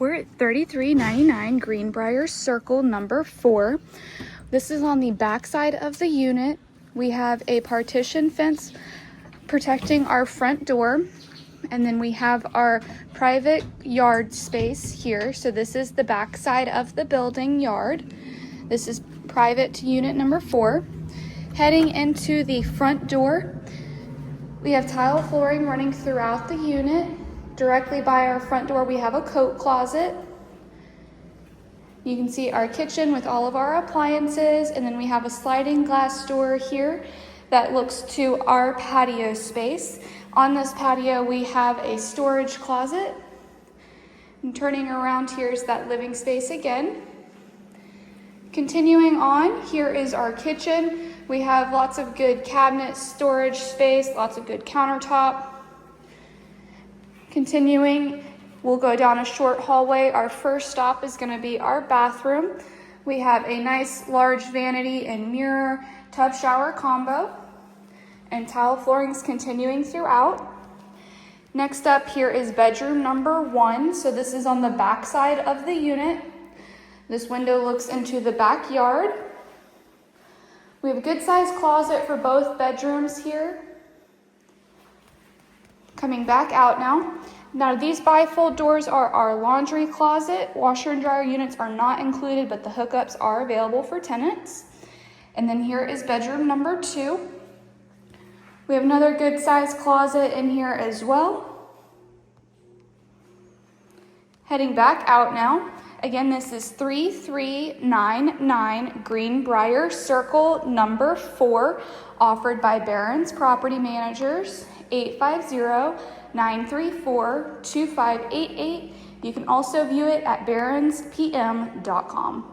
We're at 3399 Greenbriar Circle number 4. This is on the back side of the unit. We have a partition fence protecting our front door, and then we have our private yard space here. So this is the back side of the building yard. This is private to unit number 4. Heading into the front door, we have tile flooring running throughout the unit. Directly by our front door, we have a coat closet. You can see our kitchen with all of our appliances, and then we have a sliding glass door here that looks to our patio space. On this patio, we have a storage closet. And turning around, here's that living space again. Continuing on, here is our kitchen. We have lots of good cabinet storage space, lots of good countertop. Continuing, we'll go down a short hallway. Our first stop is going to be our bathroom. We have a nice large vanity and mirror tub shower combo, and tile floorings continuing throughout. Next up here is bedroom number 1. So this is on the back side of the unit. This window looks into the backyard. We have a good sized closet for both bedrooms here. Coming back out now. Now these bifold doors are our laundry closet. Washer and dryer units are not included, but the hookups are available for tenants. And then here is bedroom number 2. We have another good sized closet in here as well. Heading back out now. Again, this is 3399 Greenbriar Circle number 4, offered by Barrons Property Managers, 850-934-2588. You can also view it at BarronsPM.com.